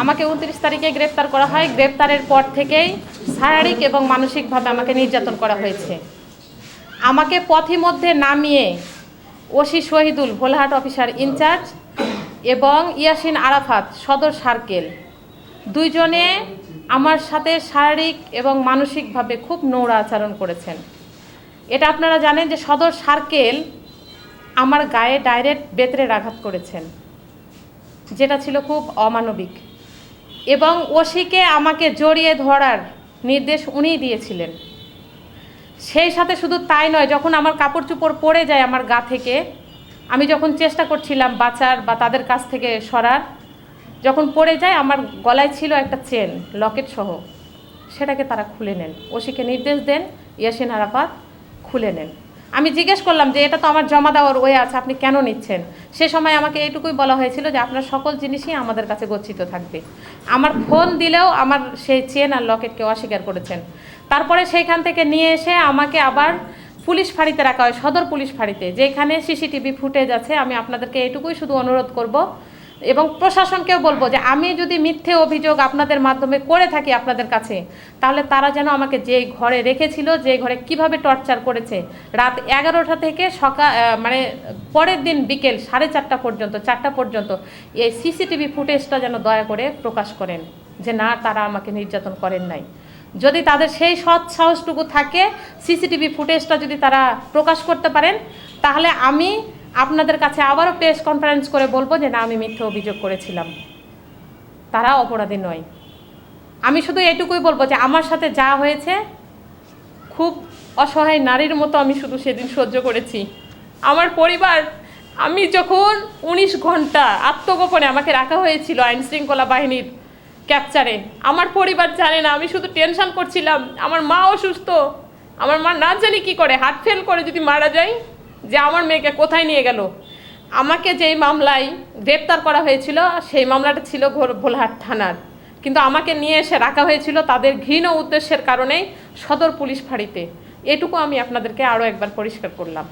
আমাকে 29 তারিখে গ্রেপ্তার করা হয়। গ্রেপ্তারের পর থেকেই শারীরিক এবং মানসিকভাবে আমাকে নির্যাতন করা হয়েছে। আমাকে পথিমধ্যে নামিয়ে OC Shahidul Bholahat officer in charge এবং ইয়াসিন আরাফাত সদর সার্কেল দুইজনে আমার সাথে শারীরিক এবং মানসিকভাবে খুব নোংরা আচরণ করেছেন। এটা আপনারা জানেন যে সদর সার্কেল আমার গায়ে ডাইরেক্ট বেতরের আঘাত করেছেন, যেটা ছিল খুব অমানবিক। এবং ওসিকে আমাকে জড়িয়ে ধরার নির্দেশ উনিই দিয়েছিলেন। সেই সাথে শুধু তাই নয়, যখন আমার কাপড় চোপড় পড়ে যায় আমার গা থেকে, আমি যখন চেষ্টা করছিলাম বাঁচার বা তাদের কাছ থেকে সরার, যখন পড়ে যায় আমার গলায় ছিল একটা চেন লকেট সহ, সেটাকে তারা খুলে নেন। ওসিকে নির্দেশ দেন ইয়াসিন আরাফাত খুলে নেন। আমি জিজ্ঞেস করলাম যে এটা তো আমার জমা দেওয়ার ওয়ে আছে, আপনি কেন নিচ্ছেন? সে সময় আমাকে এইটুকুই বলা হয়েছিল যে আপনার সকল জিনিসই আমাদের কাছে গচ্ছিত থাকবে। আমার ফোন দিলেও আমার সেই চেন আর লকেটকে অস্বীকার করেছেন। তারপরে সেইখান থেকে নিয়ে এসে আমাকে আবার পুলিশ ফাঁড়িতে রাখা হয়, সদর পুলিশ ফাঁড়িতে, যেখানে সিসিটিভি ফুটেজ আছে। আমি আপনাদেরকে এইটুকুই শুধু অনুরোধ করব এবং প্রশাসনকেও বলবো যে আমি যদি মিথ্যে অভিযোগ আপনাদের মাধ্যমে করে থাকি আপনাদের কাছে, তাহলে তারা যেন আমাকে যেই ঘরে রেখেছিল, যে ঘরে কিভাবে টর্চার করেছে, রাত 11টা থেকে মানে পরের দিন বিকেল 4:30 পর্যন্ত 4টা পর্যন্ত এই সিসিটিভি ফুটেজটা যেন দয়া করে প্রকাশ করেন যে না, তারা আমাকে নির্যাতন করেন নাই। যদি তাদের সেই সৎ সাহসটুকু থাকে, সিসিটিভি ফুটেজটা যদি তারা প্রকাশ করতে পারেন, তাহলে আমি আপনাদের কাছে আবারও প্রেস কনফারেন্স করে বলবো যে না, আমি মিথ্যে অভিযোগ করেছিলাম, তারা অপরাধী নয়। আমি শুধু এটুকুই বলবো যে আমার সাথে যা হয়েছে, খুব অসহায় নারীর মতো আমি শুধু সেদিন সহ্য করেছি। আমার পরিবার, আমি যখন 19 ঘন্টা আত্মগোপনে আমাকে রাখা হয়েছিল আইনশৃঙ্খলা বাহিনীর ক্যাপচারে, আমার পরিবার জানে না। আমি শুধু টেনশন করছিলাম, আমার মা অসুস্থ, আমার মা না জানি কি করে হার্ট ফেল করে যদি মারা যায়, যে আমার মেয়েকে কোথায় নিয়ে গেল। আমাকে যেই মামলায় গ্রেপ্তার করা হয়েছিল সেই মামলাটা ছিল ভোলাহাট থানার, কিন্তু আমাকে নিয়ে এসে রাখা হয়েছিল তাদের ঘৃণ উদ্দেশ্যের কারণেই সদর পুলিশ ফাঁড়িতে। এটুকু আমি আপনাদেরকে আরও একবার পরিষ্কার করলাম।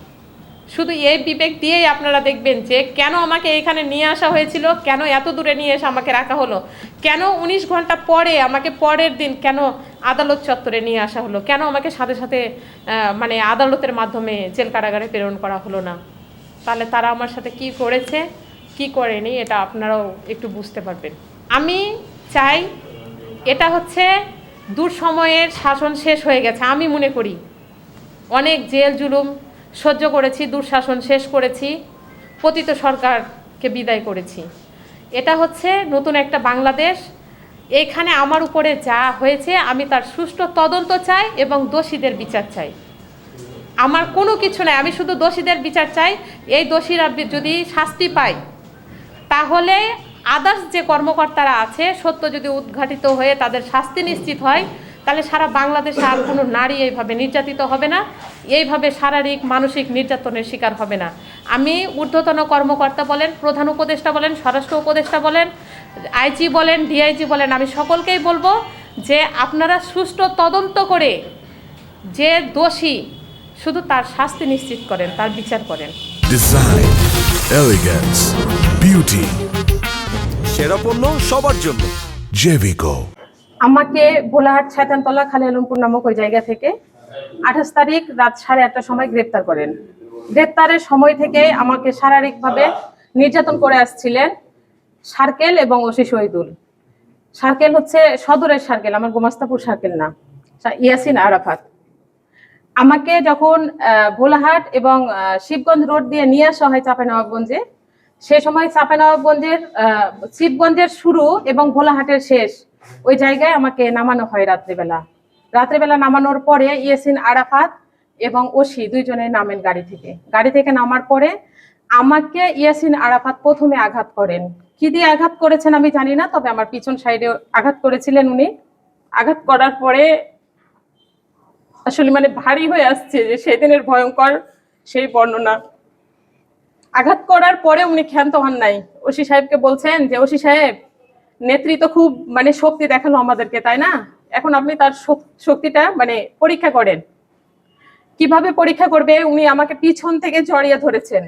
শুধু এই বিবেক দিয়েই আপনারা দেখবেন যে কেন আমাকে এখানে নিয়ে আসা হয়েছিল, কেন এত দূরে নিয়ে এসে আমাকে রাখা হলো, কেন 19 ঘন্টা পরে আমাকে পরের দিন কেন আদালত চত্বরে নিয়ে আসা হলো, কেন আমাকে সাথে সাথে মানে আদালতের মাধ্যমে জেল কারাগারে প্রেরণ করা হলো না। তাহলে তারা আমার সাথে কি করেছে কি করেনি এটা আপনারাও একটু বুঝতে পারবেন। আমি চাই, এটা হচ্ছে দুঃসময়ের শাসন শেষ হয়ে গেছে। আমি মনে করি অনেক জেল জুলুম সহ্য করেছি, দুঃশাসন শেষ করেছি, পতিত সরকারকে বিদায় করেছি। এটা হচ্ছে নতুন একটা বাংলাদেশ। এইখানে আমার উপরে যা হয়েছে আমি তার সুষ্ঠু তদন্ত চাই এবং দোষীদের বিচার চাই। আমার কোনো কিছু নাই, আমি শুধু দোষীদের বিচার চাই। এই দোষীরা যদি শাস্তি পায়, তাহলে আদার্স যে কর্মকর্তারা আছে, সত্য যদি উদ্ঘাটিত হয়ে তাদের শাস্তি নিশ্চিত হয়, তাহলে সারা বাংলাদেশে আর কোনো নারী এইভাবে নির্যাতিত হবে না, এইভাবে শারীরিক মানসিক নির্যাতনের শিকার হবে না। আমি ঊর্ধ্বতন কর্মকর্তা বলেন, প্রধান উপদেষ্টা বলেন, স্বরাষ্ট্র উপদেষ্টা বলেন, আইজি বলেন, ডিআইজি বলেন, আমি সকলকেই বলবো যে আপনারা সুষ্ঠু তদন্ত করে যে দোষী শুধু তার শাস্তি নিশ্চিত করেন, তার বিচার করেন। ডিজাইন, এলিগেন্স, বিউটি, সেরা পণ্য সবার জন্য জেভিকো। আমাকে ভোলাহাট শয়তানতলা খালি আলমপুর নামক ওই জায়গা থেকে 28 তারিখ রাত 8:30টার সময় গ্রেপ্তার করেন। গ্রেপ্তারের সময় থেকে আমাকে শারীরিকভাবে নির্যাতন করে আসছিলেন সার্কেল এবং ওসি শহীদুল। সার্কেল হচ্ছে সদরের সার্কেল, আমার গোমাস্তাপুর সার্কেল না, ইয়াসিন আরাফাত। আমাকে যখন ভোলাহাট এবং শিবগঞ্জ রোড দিয়ে নিয়ে আসা হয় চাঁপাইনবাবগঞ্জে, সে সময় চাঁপাইনবাবগঞ্জের শিবগঞ্জের শুরু এবং ভোলাহাটের শেষ ওই জায়গায় আমাকে নামানো হয় রাত্রেবেলা নামানোর পরে ইয়াসিন আরাফাত এবং ওসি দুইজনে নামেন গাড়ি থেকে নামার পরে আমাকে ইয়াসিন আরাফাত প্রথমে আঘাত করেন। কি দিয়ে আঘাত করেছেন আমি জানি না, তবে আমার পিছন সাইডে আঘাত করেছিলেন উনি। আঘাত করার পরে আসলে মানে ভারী হয়ে আসছে যে সেদিনের ভয়ঙ্কর সেই বর্ণনা। আঘাত করার পরে উনি ক্ষান্ত হন নাই, ওসি সাহেবকে বলছেন যে ওসি সাহেব, নেতৃত্ব খুব মানে শক্তি দেখালো আমাদেরকে, তাই না? এখন আপনি তার শক্তিটা মানে পরীক্ষা করেন। কিভাবে পরীক্ষা করবে? উনি আমাকে পিছন থেকে জড়িয়ে ধরেছেন।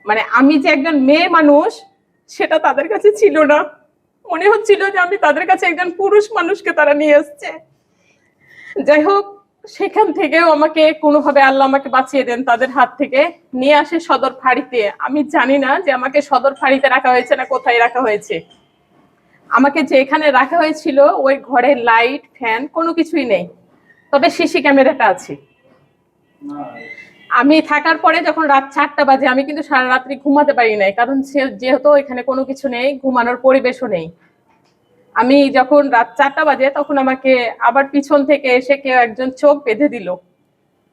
মানে আমি যে একজন মেয়ে মানুষ সেটা তাদের কাছে ছিল না। মনে হচ্ছিল যে আমি তাদের কাছে একজন পুরুষ মানুষকে তারা নিয়ে এসছে। যাই হোক, সেখান থেকেও আমাকে কোনোভাবে আল্লাহ আমাকে বাঁচিয়ে দেন, তাদের হাত থেকে নিয়ে আসে সদর ফাঁড়িতে। আমি জানি না যে আমাকে সদর ফাঁড়িতে রাখা হয়েছে না কোথায় রাখা হয়েছে। আমাকে যেখানে রাখা হয়েছিল ওই ঘরে লাইট ফ্যান কোনো কিছুই নেই, তবে সিসি ক্যামেরাটা আছে। আমি থাকার পরে যখন রাত 4টা বাজে, আমি কিন্তু সারা রাত্রি ঘুমাতে পারি নাই, কারণ যেহেতু এখানে কোনো কিছু নেই, ঘুমানোর পরিবেশও নেই। আমি যখন রাত 4টা বাজে তখন আমাকে আবার পিছন থেকে এসে কেউ একজন চোখ বেঁধে দিল।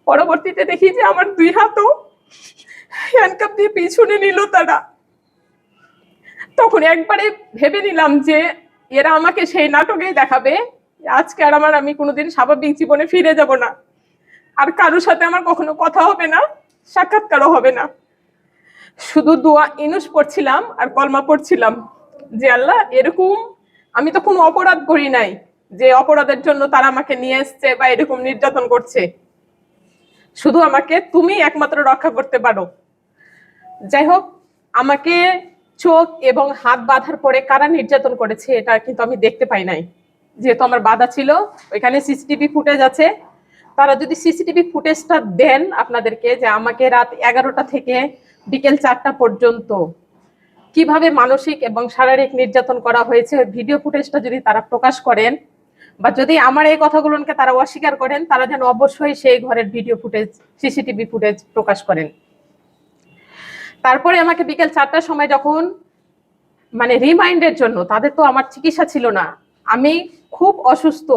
পরবর্তীতে দেখি যে আমার 2 হাতও হ্যান্ডকাপ দিয়ে পিছনে নিল তারা। তখন একবারে ভেবে নিলাম যে এরা আমাকে সেই নাটকেই দেখাবে, আজকে আর আমি কোনোদিন স্বাভাবিক জীবনে ফিরে যাব না, আর কারোর সাথে আমার কখনো কথা হবে না, সাক্ষাৎকারও হবে না। শুধু দোয়া ইনুস পড়ছিলাম আর কলমা পড়ছিলাম যে আল্লাহ, এরকম আমি তো কোনো অপরাধ করি নাই যে অপরাধের জন্য তারা আমাকে নিয়ে এসছে বা এরকম নির্যাতন করছে, শুধু আমাকে তুমি একমাত্র রক্ষা করতে পারো। যাই হোক, আমাকে চোখ এবং হাত বাঁধার পরে কারা নির্যাতন করেছে এটা কিন্তু আমি দেখতে পাই নাই, যেহেতু আমার বাধা ছিল। ওইখানে সিসিটিভি ফুটেজ আছে, তারা যদি সিসিটিভি ফুটেজটা দেন আপনাদেরকে, যে আমাকে রাত 11টা থেকে বিকেল 4টা পর্যন্ত কিভাবে মানসিক এবং শারীরিক নির্যাতন করা হয়েছে, ওই ভিডিও ফুটেজটা যদি তারা প্রকাশ করেন, বা যদি আমার এই কথাগুলোকে তারা অস্বীকার করেন, তারা যেন অবশ্যই সেই ঘরের ভিডিও ফুটেজ, সিসিটিভি ফুটেজ প্রকাশ করেন। তারপরে আমাকে বিকেল 4টার সময় যখন রিমাইন্ডের জন্য, তাদের তো আমার চিকিৎসা ছিল না, আমি খুব অসুস্থ,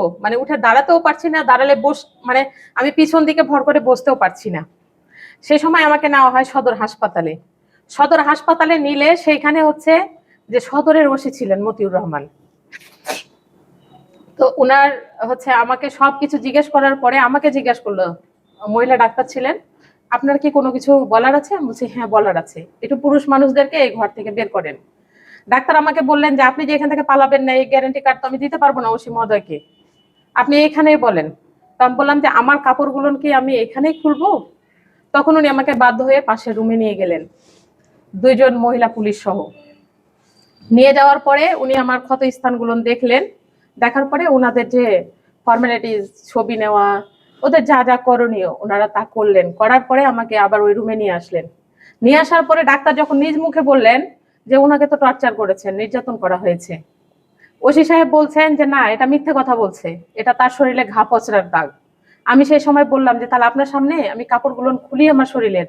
উঠে দাঁড়াতেও পারছি না, দাঁড়ালে আমি পিছন দিকে ভর করে বসতেও পারছি না। সেই সময় আমাকে নেওয়া হয় সদর হাসপাতালে। সদর হাসপাতালে নিলে সেইখানে হচ্ছে যে সদরের ওসি ছিলেন মতিউর রহমান, তো উনার হচ্ছে আমাকে সবকিছু জিজ্ঞেস করার পরে আমাকে জিজ্ঞেস করলো, মহিলা ডাক্তার ছিলেন, আপনার কি কোনো কিছু বলার আছে? আমি বলছি হ্যাঁ বলার আছে, একটু পুরুষ মানুষদেরকে এই ঘর থেকে বের করেন। ডাক্তার আমাকে বললেন যে আপনি যে এখান থেকে পালাবেন না, এই গ্যারান্টি কার্ড তো আমি দিতে পারবো না ওসি মহোদয়কে, আপনি এখানেই বলেন। তো আমি বললাম যে আমার কাপড়গুলো কি আমি এখানেই খুলবো? তখন উনি আমাকে বাধ্য হয়ে পাশের রুমে নিয়ে গেলেন, 2 জন মহিলা পুলিশ সহ। নিয়ে যাওয়ার পরে উনি আমার ক্ষত স্থানগুলো দেখলেন, দেখার পরে ওনাদের যে ফর্মালিটিস, ছবি নেওয়া, ওদের যা যা করণীয় ওনারা তা করলেন। করার পরে আমাকে আবার ওই রুমে নিয়ে আসলেন। নিয়ে আসার পরে ডাক্তার যখন নিজ মুখে বললেন যে ওনাকে তো টর্চার করেছেন, নির্যাতন করা হয়েছে, ওসি সাহেব বলছেন যে না, এটা মিথ্যে কথা বলছে, এটা তার শরীরে ঘা পচড়ার দাগ। আমি সেই সময় বললাম যে তাহলে আপনার সামনে আমি কাপড়গুলো খুলি, আমার শরীরের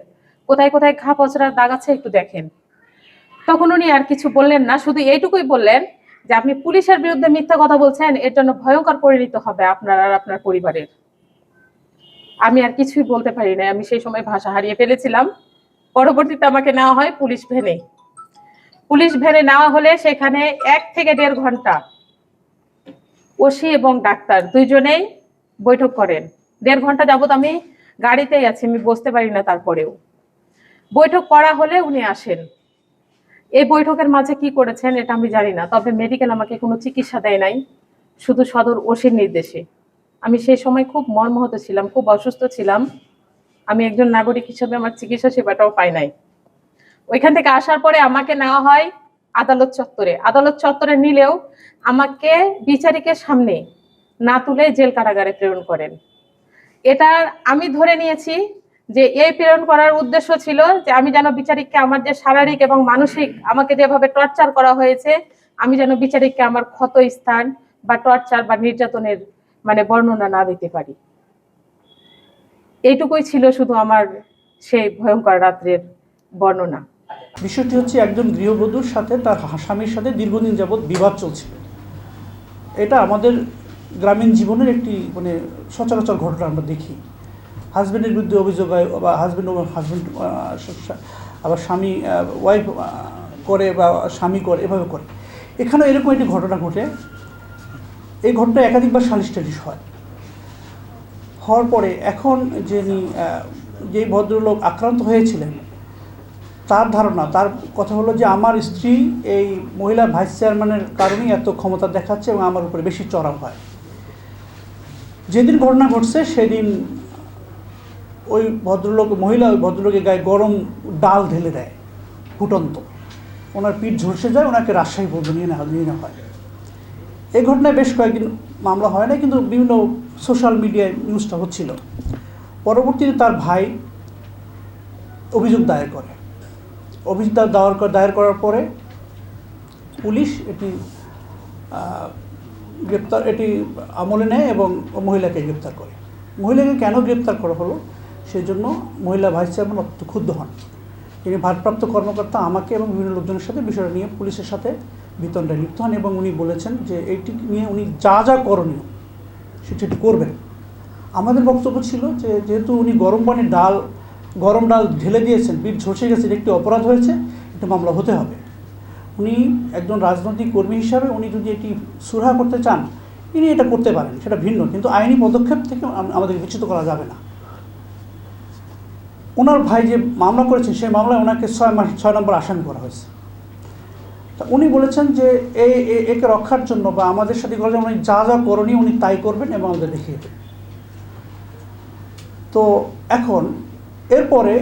কোথায় কোথায় ঘা পচড়ার দাগ আছে একটু দেখেন। তখন উনি আর কিছু বললেন না, শুধু এইটুকুই বললেন যে আপনি পুলিশের বিরুদ্ধে মিথ্যা কথা বলছেন, এর জন্য ভয়ঙ্কর পরিণত হবে আপনার আর আপনার পরিবারের। আমি আর কিছুই বলতে পারি না, আমি সেই সময় ভাষা হারিয়ে ফেলেছিলাম। পরবর্তীতে আমাকে নেওয়া হয় পুলিশ ভ্যানে। পুলিশ ভ্যানে নেওয়া হলে সেখানে 1 থেকে 1.5 ঘন্টা ওসি এবং ডাক্তার 2 জনেই বৈঠক করেন। 1.5 ঘন্টা যাবত আমি গাড়িতেই আছি, আমি বসতে পারি না। তারপরেও বৈঠক করা হলে উনি আসেন। এই বৈঠকের মাঝে কি করেছেন এটা আমি জানি না, তবে মেডিকেল আমাকে কোনো চিকিৎসা দেয় নাই, শুধু সদর ওসির নির্দেশে। আমি সেই সময় খুব মর্মাহত ছিলাম, খুব অসুস্থ ছিলাম। আমি একজন নাগরিক হিসেবে আমার চিকিৎসা সেবাটাও পাই নাই। ওইখান থেকে আসার পরে আমাকে নেওয়া হয় আদালত চত্বরে। আদালত চত্বরে নিলেও আমাকে বিচারিকের সামনে না তুলে জেল কারাগারে প্রেরণ করেন। এটা আমি ধরে নিয়েছি যে এই প্রেরণ করার উদ্দেশ্য ছিল যে আমি যেন বিচারিককে আমার যে শারীরিক এবং মানসিক আমাকে যেভাবে টর্চার করা হয়েছে, আমি যেন বিচারিককে আমার ক্ষত স্থান বা টর্চার বা নির্যাতনের বর্ণনা না দিতে পারি। এইটুকুই ছিল শুধু আমার সেই ভয়ঙ্কর রাত্রের বর্ণনা। বিষয়টি হচ্ছে একজন গৃহবধূর সাথে তার স্বামীর সাথে দীর্ঘদিন যাবৎ বিবাদ চলছে। এটা আমাদের গ্রামীণ জীবনের একটি সচরাচর ঘটনা আমরা দেখি। হাজব্যান্ডের বিরুদ্ধে অভিযোগ হয়, বা হাজব্যান্ড আবার স্বামী ওয়াইফ করে বা স্বামী করে, এভাবে করে। এখানেও এরকম একটি ঘটনা ঘটে। এই ঘটনা একাধিকবার সালিশ টালিশ হওয়ার পরে এখন যে ভদ্রলোক আক্রান্ত হয়েছিলেন, তার ধারণা, তার কথা হলো যে আমার স্ত্রী এই মহিলা ভাইস চেয়ারম্যানের কারণেই এত ক্ষমতা দেখাচ্ছে এবং আমার উপরে বেশি চড়াও হয়। যেদিন ঘটনা ঘটছে সেদিন ওই ভদ্রলোকের গায়ে গরম ডাল ঢেলে দেয় ফুটন্ত, ওনার পিঠ ঝলসে যায়, ওনাকে রাজশাহী পর্যন্ত নিয়ে নেওয়া হয়। এই ঘটনায় বেশ কয়েকদিন মামলা হয় না, কিন্তু বিভিন্ন সোশ্যাল মিডিয়ায় নিউজটা হচ্ছিল। পরবর্তীতে তার ভাই অভিযোগ দায়ের করে। অভিযোগ দায়ের করার পরে পুলিশ এটি আমলে নেয় এবং মহিলাকে গ্রেপ্তার করে। মহিলাকে কেন গ্রেপ্তার করা হলো সেই জন্য মহিলা ভাইস চেয়ারম্যান অত্যন্ত ক্ষুব্ধ হন। তিনি ভারপ্রাপ্ত কর্মকর্তা আমাকে এবং বিভিন্ন লোকজনের সাথে বিষয়টা নিয়ে পুলিশের সাথে বিতণ্ডায় লিপ্ত হন এবং উনি বলেছেন যে এইটি নিয়ে উনি যা যা করণীয় সেটি করবেন। আমাদের বক্তব্য ছিল যে যেহেতু উনি গরম ডাল ঢেলে দিয়েছেন, বিট ঝরসে গেছে, একটি অপরাধ হয়েছে, এটা মামলা হতে হবে। উনি একজন রাজনৈতিক কর্মী হিসাবে উনি যদি এটি সুরাহা করতে চান তিনি এটা করতে পারেন, সেটা ভিন্ন, কিন্তু আইনি পদক্ষেপ থেকে আমাদের বিচ্যুত করা যাবে না। ওনার ভাই যে মামলা করেছেন সেই মামলায় ওনাকে 6 নম্বর আসামি করা হয়েছে। তা উনি বলেছেন যে একে রক্ষার জন্য বা আমাদের সাথে করার জন্য উনি যা যা করণীয় উনি তাই করবেন এবং আমাদের দেখিয়ে দেবেন। তো এখন এরপরে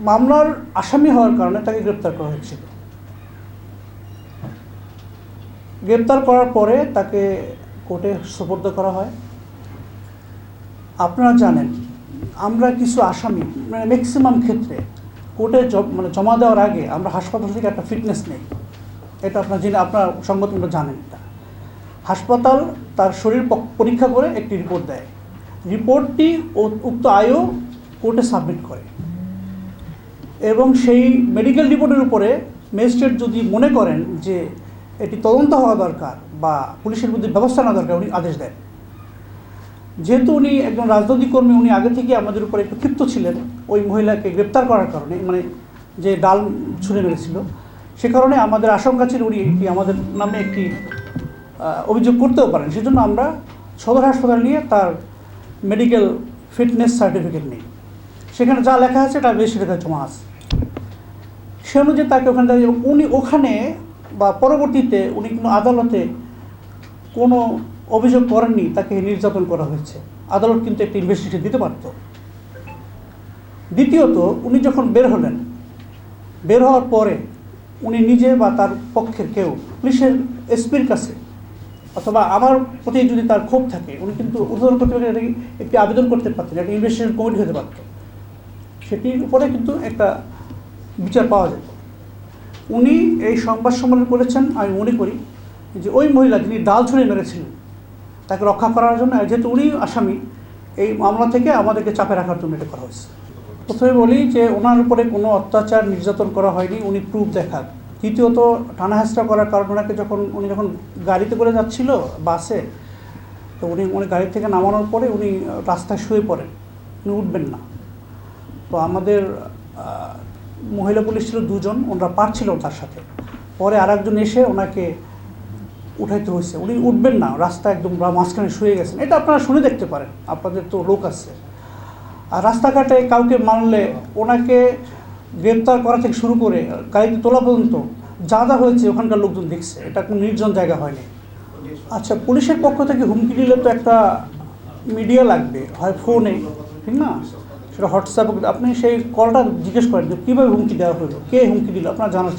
মামলার আসামি হওয়ার কারণে তাকে গ্রেপ্তার করা হয়েছিল। গ্রেপ্তার করার পরে তাকে কোর্টে সোপর্দ করা হয়। আপনারা জানেন আমরা কিছু আসামি ম্যাক্সিমাম ক্ষেত্রে কোর্টে জমা দেওয়ার আগে আমরা হাসপাতাল থেকে একটা ফিটনেস নেই, এটা আপনার সংবাদপত্র জানেন। এটা হাসপাতাল তার শরীর পরীক্ষা করে একটি রিপোর্ট দেয়, রিপোর্টটি উক্ত আয়ও কোর্টে সাবমিট করে এবং সেই মেডিকেল রিপোর্টের উপরে ম্যাজিস্ট্রেট যদি মনে করেন যে এটি তদন্ত হওয়া দরকার বা পুলিশের বিরুদ্ধে ব্যবস্থা নেওয়া দরকার উনি আদেশ দেন। যেহেতু উনি একজন রাজনৈতিক কর্মী, উনি আগে থেকে আমাদের উপরে একটু ক্ষিপ্ত ছিলেন ওই মহিলাকে গ্রেপ্তার করার কারণে, মানে যে ডাল ছুঁড়ে মেরেছিল, সে কারণে আমাদের আশঙ্কা ছিল উনি আমাদের নামে একটি অভিযোগ করতেও পারেন। সেজন্য আমরা সদর হাসপাতাল নিয়ে তার মেডিকেল ফিটনেস সার্টিফিকেট নেই, সেখানে যা লেখা আছে এটা বেশি লেখা জমা আছে, সে অনুযায়ী তাকে ওখানে দেয়। উনি ওখানে বা পরবর্তীতে উনি কোনো আদালতে কোনো অভিযোগ করেননি তাকে নির্যাতন করা হয়েছে, আদালত কিন্তু একটা ইনভেস্টিগেশন দিতে পারত। দ্বিতীয়ত উনি যখন বের হওয়ার পরে উনি নিজে বা তার পক্ষের কেউ পুলিশের এসপির কাছে অথবা আমার প্রতি যদি তার ক্ষোভ থাকে উনি কিন্তু উদ্বোধন করতে পারেন, একটি আবেদন করতে পারতেন, একটা ইনভেস্টিগেশন কমিটি হতে পারত, সেটির উপরে কিন্তু একটা বিচার পাওয়া যেত। উনি এই সংবাদ সম্মেলন করেছেন, আমি মনে করি যে ওই মহিলা যিনি ডাল ছুঁড়ে মেরেছিলেন তাকে রক্ষা করার জন্য, যেহেতু উনি আসামি, এই মামলা থেকে আমাদেরকে চাপে রাখার জন্য এটা করা হয়েছে। প্রথমে বলি যে ওনার উপরে কোনো অত্যাচার নির্যাতন করা হয়নি, উনি প্রুফ দেখান। দ্বিতীয়ত টানাহেঁচড়া করার কারণ ওনাকে উনি যখন গাড়িতে করে যাচ্ছিল বাসে, তো উনি গাড়ি থেকে নামানোর পরে উনি রাস্তায় শুয়ে পড়েন, উনি উঠবেন না। তো আমাদের মহিলা পুলিশ ছিল 2 জন, ওনারা পারছিল তার সাথে, পরে আরেকজন এসে ওনাকে উঠাইতে হয়েছে, উনি উঠবেন না, রাস্তা একদম মাঝখানে শুয়ে গেছেন। এটা আপনারা শুনে দেখতে পারেন, আপনাদের তো লোক আছে। আর রাস্তাঘাটে কাউকে মানলে ওনাকে গ্রেপ্তার করা থেকে শুরু করে গাড়িতে তোলা পর্যন্ত যা যা হয়েছে ওখানকার লোকজন দেখছে, এটা কোনো নির্জন জায়গা হয়নি। আচ্ছা, পুলিশের পক্ষ থেকে হুমকি দিলে তো একটা মিডিয়া লাগবে, হয় ফোনে, ঠিক না, সেটা হোয়াটসঅ্যাপে। আপনি সেই কলটা জিজ্ঞেস করেন যে কীভাবে হুমকি দেওয়া হলো, কে হুমকি দিল, আপনার জানার